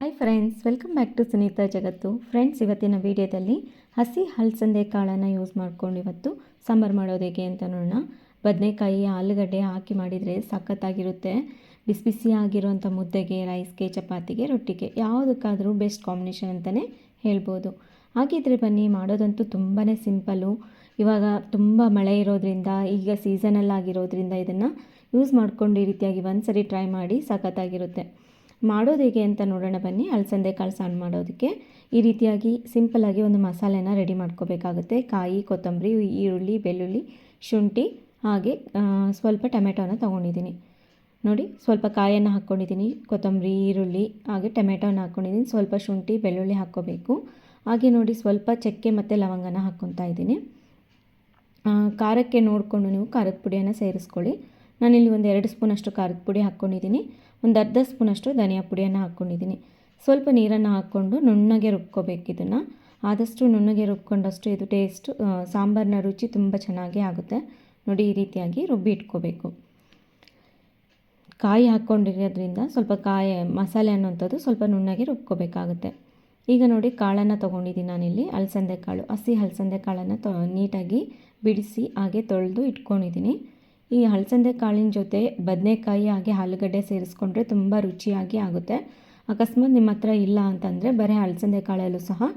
Hi friends, welcome back to Sunita ಜಗತ್ತು. Friends, ಇವತ್ತಿನ ವಿಡಿಯೋದಲ್ಲಿ ಹಸಿ ಹಲಸಂದೆ ಕಾಳನ್ನು ಯೂಸ್ ಮಾಡ್ಕೊಂಡು ಇವತ್ತು ಸಾಂಬಾರು ಮಾಡೋದು ಹೇಗೆ ಅಂತ ನೋಡೋಣ. ಬದನೆಕಾಯಿ, ಆಲೂಗಡ್ಡೆ ಹಾಕಿ ಮಾಡಿದರೆ ಸಖತ್ತಾಗಿರುತ್ತೆ. ಬಿಸಿ ಬಿಸಿಯಾಗಿರುವಂಥ ಮುದ್ದೆಗೆ, ರೈಸ್ಗೆ, ಚಪಾತಿಗೆ, ರೊಟ್ಟಿಗೆ ಯಾವುದಕ್ಕಾದರೂ ಬೆಸ್ಟ್ ಕಾಂಬಿನೇಷನ್ ಅಂತಲೇ ಹೇಳ್ಬೋದು. ಹಾಗಿದ್ರೆ ಬನ್ನಿ, ಮಾಡೋದಂತೂ ತುಂಬಾ ಸಿಂಪಲ್ಲು. ಇವಾಗ ತುಂಬ ಮಳೆ ಇರೋದ್ರಿಂದ, ಈಗ ಸೀಸನಲ್ಲಾಗಿರೋದ್ರಿಂದ ಇದನ್ನು ಯೂಸ್ ಮಾಡಿಕೊಂಡು ಈ ರೀತಿಯಾಗಿ ಒಂದ್ಸರಿ ಟ್ರೈ ಮಾಡಿ, ಸಖತ್ತಾಗಿರುತ್ತೆ. ಮಾಡೋದು ಹೇಗೆ ಅಂತ ನೋಡೋಣ ಬನ್ನಿ. ಅಲಸಂದೆ ಕಾಳು ಸಾರು ಮಾಡೋದಕ್ಕೆ ಈ ರೀತಿಯಾಗಿ ಸಿಂಪಲ್ಲಾಗಿ ಒಂದು ಮಸಾಲೆನ ರೆಡಿ ಮಾಡ್ಕೋಬೇಕಾಗುತ್ತೆ. ಕಾಯಿ, ಕೊತ್ತಂಬರಿ, ಈರುಳ್ಳಿ, ಬೆಳ್ಳುಳ್ಳಿ, ಶುಂಠಿ, ಹಾಗೆ ಸ್ವಲ್ಪ ಟೊಮೆಟೊನ ತೊಗೊಂಡಿದ್ದೀನಿ. ನೋಡಿ, ಸ್ವಲ್ಪ ಕಾಯನ್ನು ಹಾಕ್ಕೊಂಡಿದ್ದೀನಿ, ಕೊತ್ತಂಬರಿ, ಈರುಳ್ಳಿ, ಹಾಗೆ ಟೊಮೆಟೊನ ಹಾಕ್ಕೊಂಡಿದ್ದೀನಿ. ಸ್ವಲ್ಪ ಶುಂಠಿ, ಬೆಳ್ಳುಳ್ಳಿ ಹಾಕ್ಕೋಬೇಕು. ಹಾಗೆ ನೋಡಿ, ಸ್ವಲ್ಪ ಚಕ್ಕೆ ಮತ್ತು ಲವಂಗನ ಹಾಕ್ಕೊತಾ ಇದ್ದೀನಿ. ಖಾರಕ್ಕೆ ನೋಡಿಕೊಂಡು ನೀವು ಖಾರದ ಪುಡಿಯನ್ನು ಸೇರಿಸ್ಕೊಳ್ಳಿ. ನಾನಿಲ್ಲಿ ಒಂದು 2 ಸ್ಪೂನಷ್ಟು ಖಾರದ ಪುಡಿ ಹಾಕ್ಕೊಂಡಿದ್ದೀನಿ. ಒಂದು ಅರ್ಧ ಸ್ಪೂನಷ್ಟು ಧನಿಯಾ ಪುಡಿಯನ್ನು ಹಾಕ್ಕೊಂಡಿದ್ದೀನಿ. ಸ್ವಲ್ಪ ನೀರನ್ನು ಹಾಕ್ಕೊಂಡು ನುಣ್ಣಗೆ ರುಬ್ಕೋಬೇಕು. ಇದನ್ನು ಆದಷ್ಟು ನುಣ್ಣಗೆ ರುಬ್ಕೊಂಡಷ್ಟು ಇದು ಟೇಸ್ಟ್, ಸಾಂಬಾರಿನ ರುಚಿ ತುಂಬ ಚೆನ್ನಾಗಿ ಆಗುತ್ತೆ. ನೋಡಿ, ಈ ರೀತಿಯಾಗಿ ರುಬ್ಬಿ ಇಟ್ಕೋಬೇಕು. ಕಾಯಿ ಹಾಕ್ಕೊಂಡಿರೋದ್ರಿಂದ ಸ್ವಲ್ಪ ಮಸಾಲೆ ಅನ್ನೋಂಥದ್ದು ಸ್ವಲ್ಪ ನುಣ್ಣಗೆ ರುಬ್ಕೋಬೇಕಾಗುತ್ತೆ. ಈಗ ನೋಡಿ, ಕಾಳನ್ನು ತೊಗೊಂಡಿದ್ದೀನಿ ನಾನಿಲ್ಲಿ. ಅಲಸಂದೆ ಕಾಳು, ಹಸಿ ಅಲಸಂದೆ ಕಾಳನ್ನು ನೀಟಾಗಿ ಬಿಡಿಸಿ ಹಾಗೆ ತೊಳೆದು ಇಟ್ಕೊಂಡಿದ್ದೀನಿ. ಈ ಅಲಸಂದೆ ಕಾಳಿನ ಜೊತೆ ಬದನೆಕಾಯಿ ಹಾಗೆ ಆಲೂಗಡ್ಡೆ ಸೇರಿಸ್ಕೊಂಡ್ರೆ ತುಂಬ ರುಚಿಯಾಗಿ ಆಗುತ್ತೆ. ಅಕಸ್ಮಾತ್ ನಿಮ್ಮ ಹತ್ರ ಇಲ್ಲ ಅಂತಂದರೆ ಬರೀ ಅಲಸಂದೆ ಕಾಳಲ್ಲೂ ಸಹ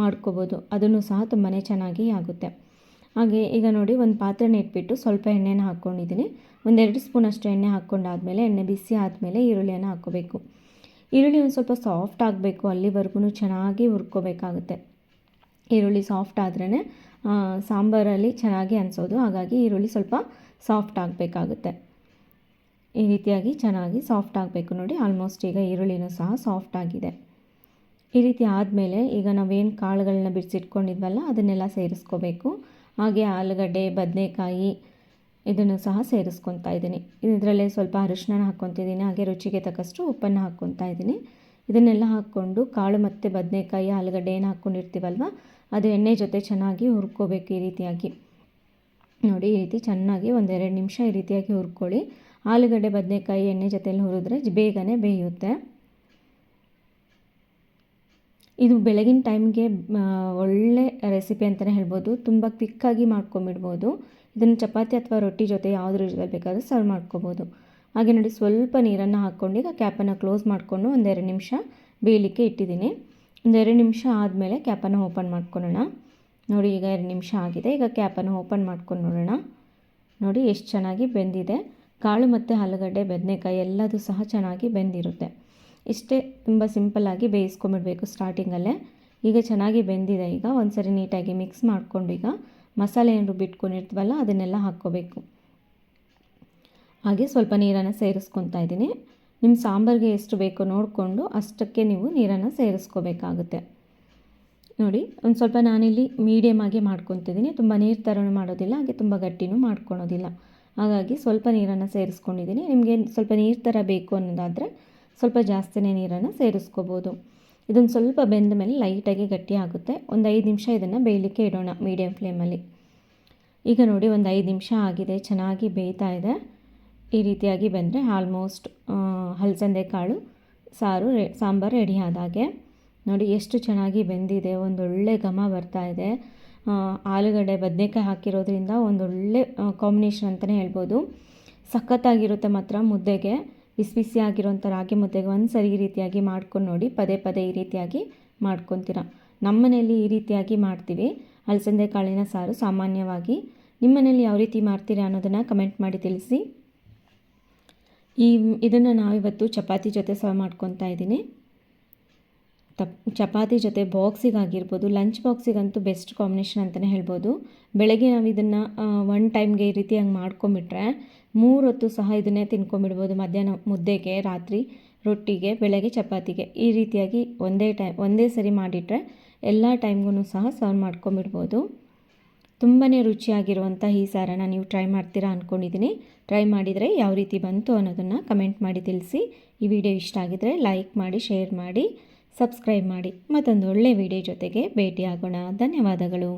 ಮಾಡ್ಕೋಬೋದು, ಅದನ್ನು ಸಹ ತುಂಬಾ ಚೆನ್ನಾಗಿ ಆಗುತ್ತೆ. ಹಾಗೆ ಈಗ ನೋಡಿ, ಒಂದು ಪಾತ್ರೆನ ಇಟ್ಬಿಟ್ಟು ಸ್ವಲ್ಪ ಎಣ್ಣೆನ ಹಾಕ್ಕೊಂಡಿದ್ದೀನಿ. ಒಂದು 2 ಸ್ಪೂನಷ್ಟು ಎಣ್ಣೆ ಹಾಕ್ಕೊಂಡಾದಮೇಲೆ, ಎಣ್ಣೆ ಬಿಸಿ ಆದಮೇಲೆ ಈರುಳ್ಳಿಯನ್ನು ಹಾಕ್ಕೋಬೇಕು. ಈರುಳ್ಳಿ ಒಂದು ಸ್ವಲ್ಪ ಸಾಫ್ಟ್ ಆಗಬೇಕು, ಅಲ್ಲಿವರೆಗೂ ಚೆನ್ನಾಗಿ ಹುರ್ಕೋಬೇಕಾಗುತ್ತೆ. ಈರುಳ್ಳಿ ಸಾಫ್ಟ್ ಆದ್ರೇ ಸಾಂಬಾರಲ್ಲಿ ಚೆನ್ನಾಗಿ ಅನಿಸೋದು. ಹಾಗಾಗಿ ಈರುಳ್ಳಿ ಸ್ವಲ್ಪ ಸಾಫ್ಟ್ ಆಗಬೇಕಾಗುತ್ತೆ. ಈ ರೀತಿಯಾಗಿ ಚೆನ್ನಾಗಿ ಸಾಫ್ಟ್ ಆಗಬೇಕು. ನೋಡಿ, ಆಲ್ಮೋಸ್ಟ್ ಈಗ ಈರುಳ್ಳಿನೂ ಸಹ ಸಾಫ್ಟ್ ಆಗಿದೆ. ಈ ರೀತಿ ಆದಮೇಲೆ ಈಗ ನಾವೇನು ಕಾಳುಗಳನ್ನ ಬಿಡಿಸಿಟ್ಕೊಂಡಿದ್ವಲ್ಲ ಅದನ್ನೆಲ್ಲ ಸೇರಿಸ್ಕೋಬೇಕು. ಹಾಗೆ ಆಲೂಗಡ್ಡೆ, ಬದನೆಕಾಯಿ ಇದನ್ನು ಸಹ ಸೇರಿಸ್ಕೊತಾ ಇದ್ದೀನಿ. ಇದರಲ್ಲೇ ಸ್ವಲ್ಪ ಅರಿಶಿನ ಹಾಕ್ಕೊತಿದ್ದೀನಿ. ಹಾಗೆ ರುಚಿಗೆ ತಕ್ಕಷ್ಟು ಉಪ್ಪನ್ನು ಹಾಕ್ಕೊತಾ ಇದ್ದೀನಿ. ಇದನ್ನೆಲ್ಲ ಹಾಕ್ಕೊಂಡು ಕಾಳು ಮತ್ತು ಬದನೆಕಾಯಿ, ಆಲೂಗಡ್ಡೆ ಏನು ಹಾಕ್ಕೊಂಡಿರ್ತೀವಲ್ವ ಅದು ಎಣ್ಣೆ ಜೊತೆ ಚೆನ್ನಾಗಿ ಹುರ್ಕೋಬೇಕು. ಈ ರೀತಿಯಾಗಿ ನೋಡಿ, ಈ ರೀತಿ ಚೆನ್ನಾಗಿ 1-2 ನಿಮಿಷ ಈ ರೀತಿಯಾಗಿ ಹುರ್ಕೊಳ್ಳಿ. ಆಲೂಗಡ್ಡೆ, ಬದನೆಕಾಯಿ ಎಣ್ಣೆ ಜೊತೆಯಲ್ಲಿ ಹುರಿದ್ರೆ ಬೇಗನೆ ಬೇಯುತ್ತೆ. ಇದು ಬೆಳಗಿನ ಟೈಮ್ಗೆ ಒಳ್ಳೆ ರೆಸಿಪಿ ಅಂತಲೇ ಹೇಳ್ಬೋದು. ತುಂಬ ಕ್ವಿಕ್ಕಾಗಿ ಮಾಡ್ಕೊಂಬಿಡ್ಬೋದು. ಇದನ್ನು ಚಪಾತಿ ಅಥವಾ ರೊಟ್ಟಿ ಜೊತೆ ಯಾವುದ್ರ ಜೊತೆ ಬೇಕಾದರೂ ಸರ್ವ್ ಮಾಡ್ಕೋಬೋದು. ಹಾಗೆ ನೋಡಿ, ಸ್ವಲ್ಪ ನೀರನ್ನು ಹಾಕ್ಕೊಂಡು ಈಗ ಕ್ಯಾಪನ್ನು ಕ್ಲೋಸ್ ಮಾಡಿಕೊಂಡು 1-2 ನಿಮಿಷ ಬೇಯಲಿಕ್ಕೆ ಇಟ್ಟಿದ್ದೀನಿ. 1-2 ನಿಮಿಷ ಆದಮೇಲೆ ಕ್ಯಾಪನ್ನು ಓಪನ್ ಮಾಡ್ಕೊಳ್ಳೋಣ. ನೋಡಿ, ಈಗ 2 ನಿಮಿಷ ಆಗಿದೆ. ಈಗ ಕ್ಯಾಪನ್ನು ಓಪನ್ ಮಾಡ್ಕೊಂಡು ನೋಡೋಣ. ನೋಡಿ, ಎಷ್ಟು ಚೆನ್ನಾಗಿ ಬೆಂದಿದೆ. ಕಾಳು ಮತ್ತು ಆಲೂಗಡ್ಡೆ, ಬದನೆಕಾಯಿ ಎಲ್ಲದೂ ಸಹ ಚೆನ್ನಾಗಿ ಬೆಂದಿರುತ್ತೆ. ಇಷ್ಟೇ, ತುಂಬ ಸಿಂಪಲ್ಲಾಗಿ ಬೇಯಿಸ್ಕೊಂಬಿಡಬೇಕು ಸ್ಟಾರ್ಟಿಂಗಲ್ಲೇ. ಈಗ ಚೆನ್ನಾಗಿ ಬೆಂದಿದೆ. ಈಗ ಒಂದ್ಸರಿ ನೀಟಾಗಿ ಮಿಕ್ಸ್ ಮಾಡಿಕೊಂಡು ಈಗ ಮಸಾಲೆ ಏನು ರುಬ್ಬಿಟ್ಕೊಂಡಿರ್ತೀವಲ್ಲ ಅದನ್ನೆಲ್ಲ ಹಾಕ್ಕೋಬೇಕು. ಹಾಗೆ ಸ್ವಲ್ಪ ನೀರನ್ನು ಸೇರಿಸ್ಕೊತಾ ಇದ್ದೀನಿ. ನಿಮ್ಮ ಸಾಂಬಾರಿಗೆ ಎಷ್ಟು ಬೇಕೋ ನೋಡಿಕೊಂಡು ಅಷ್ಟಕ್ಕೆ ನೀವು ನೀರನ್ನು ಸೇರಿಸ್ಕೋಬೇಕಾಗುತ್ತೆ. ನೋಡಿ, ಒಂದು ಸ್ವಲ್ಪ ನಾನಿಲ್ಲಿ ಮೀಡಿಯಮ್ ಆಗಿ ಮಾಡ್ಕೊತಿದ್ದೀನಿ. ತುಂಬ ನೀರು ಥರನೂ ಮಾಡೋದಿಲ್ಲ, ಹಾಗೆ ತುಂಬ ಗಟ್ಟಿನೂ ಮಾಡ್ಕೊಳೋದಿಲ್ಲ. ಹಾಗಾಗಿ ಸ್ವಲ್ಪ ನೀರನ್ನು ಸೇರಿಸ್ಕೊಂಡಿದ್ದೀನಿ. ನಿಮಗೆ ಸ್ವಲ್ಪ ನೀರು ಥರ ಬೇಕು ಅನ್ನೋದಾದರೆ ಸ್ವಲ್ಪ ಜಾಸ್ತಿನೇ ನೀರನ್ನು ಸೇರಿಸ್ಕೋಬೋದು. ಇದನ್ನು ಸ್ವಲ್ಪ ಬೆಂದ ಮೇಲೆ ಲೈಟಾಗಿ ಗಟ್ಟಿ ಆಗುತ್ತೆ. ಒಂದು 5 ನಿಮಿಷ ಇದನ್ನು ಬೇಯಲಿಕ್ಕೆ ಇಡೋಣ ಮೀಡಿಯಮ್ ಫ್ಲೇಮಲ್ಲಿ. ಈಗ ನೋಡಿ, ಒಂದು 5 ನಿಮಿಷ ಆಗಿದೆ, ಚೆನ್ನಾಗಿ ಬೇಯ್ತಾ ಇದೆ. ಈ ರೀತಿಯಾಗಿ ಬಂದರೆ ಆಲ್ಮೋಸ್ಟ್ ಅಲಸಂದೆ ಕಾಳು ಸಾಂಬಾರು ರೆಡಿ ಆದಾಗೆ. ನೋಡಿ, ಎಷ್ಟು ಚೆನ್ನಾಗಿ ಬೆಂದಿದೆ. ಒಂದೊಳ್ಳೆ ಘಮ ಬರ್ತಾ ಇದೆ. ಆಲೂಗಡ್ಡೆ, ಬದನೆಕಾಯಿ ಹಾಕಿರೋದ್ರಿಂದ ಒಂದೊಳ್ಳೆ ಕಾಂಬಿನೇಷನ್ ಅಂತಲೇ ಹೇಳ್ಬೋದು. ಸಖತ್ತಾಗಿರುತ್ತೆ ಮಾತ್ರ. ಮುದ್ದೆಗೆ, ಬಿಸಿ ಬಿಸಿ ಆಗಿರೋಂಥ ರಾಗಿ ಮುದ್ದೆಗೆ ಒಂದ್ಸರಿ ಈ ರೀತಿಯಾಗಿ ಮಾಡ್ಕೊಂಡು ನೋಡಿ. ಪದೇ ಪದೇ ಈ ರೀತಿಯಾಗಿ ಮಾಡ್ಕೊತೀರ. ನಮ್ಮ ಮನೆಯಲ್ಲಿ ಈ ರೀತಿಯಾಗಿ ಮಾಡ್ತೀವಿ ಅಲಸಂದೆ ಕಾಳಿನ ಸಾರು ಸಾಮಾನ್ಯವಾಗಿ. ನಿಮ್ಮ ಮನೇಲಿ ಯಾವ ರೀತಿ ಮಾಡ್ತೀರಾ ಅನ್ನೋದನ್ನು ಕಮೆಂಟ್ ಮಾಡಿ ತಿಳಿಸಿ. ಇದನ್ನು ನಾವಿವತ್ತು ಚಪಾತಿ ಜೊತೆ ಸರ್ವ್ ಮಾಡ್ಕೊತಾ ಇದ್ದೀನಿ. ಚಪಾತಿ ಜೊತೆ ಬಾಕ್ಸಿಗಾಗಿರ್ಬೋದು, ಲಂಚ್ ಬಾಕ್ಸಿಗಂತೂ ಬೆಸ್ಟ್ ಕಾಂಬಿನೇಷನ್ ಅಂತಲೇ ಹೇಳ್ಬೋದು. ಬೆಳಗ್ಗೆ ನಾವು ಇದನ್ನು 1 ಟೈಮ್ಗೆ ಈ ರೀತಿಯಾಗಿ ಮಾಡ್ಕೊಂಬಿಟ್ರೆ 3 ಹೊತ್ತು ಸಹ ಇದನ್ನೇ ತಿನ್ಕೊಂಬಿಡ್ಬೋದು. ಮಧ್ಯಾಹ್ನ ಮುದ್ದೆಗೆ, ರಾತ್ರಿ ರೊಟ್ಟಿಗೆ, ಬೆಳಗ್ಗೆ ಚಪಾತಿಗೆ ಈ ರೀತಿಯಾಗಿ ಒಂದೇ ಸರಿ ಮಾಡಿಟ್ರೆ ಎಲ್ಲ ಟೈಮ್ಗೂ ಸಹ ಸರ್ವ್ ಮಾಡ್ಕೊಂಬಿಡ್ಬೋದು. ತುಂಬಾ ರುಚಿಯಾಗಿರುವಂಥ ಈ ಸಾರನ್ನು ನೀವು ಟ್ರೈ ಮಾಡ್ತೀರಾ ಅಂದ್ಕೊಂಡಿದ್ದೀನಿ. ಟ್ರೈ ಮಾಡಿದರೆ ಯಾವ ರೀತಿ ಬಂತು ಅನ್ನೋದನ್ನು ಕಮೆಂಟ್ ಮಾಡಿ ತಿಳಿಸಿ. ಈ ವಿಡಿಯೋ ಇಷ್ಟ ಆಗಿದರೆ ಲೈಕ್ ಮಾಡಿ, ಶೇರ್ ಮಾಡಿ, ಸಬ್ಸ್ಕ್ರೈಬ್ ಮಾಡಿ. ಮತ್ತೊಂದು ಒಳ್ಳೆಯ ವಿಡಿಯೋ ಜೊತೆಗೆ ಭೇಟಿಯಾಗೋಣ. ಧನ್ಯವಾದಗಳು.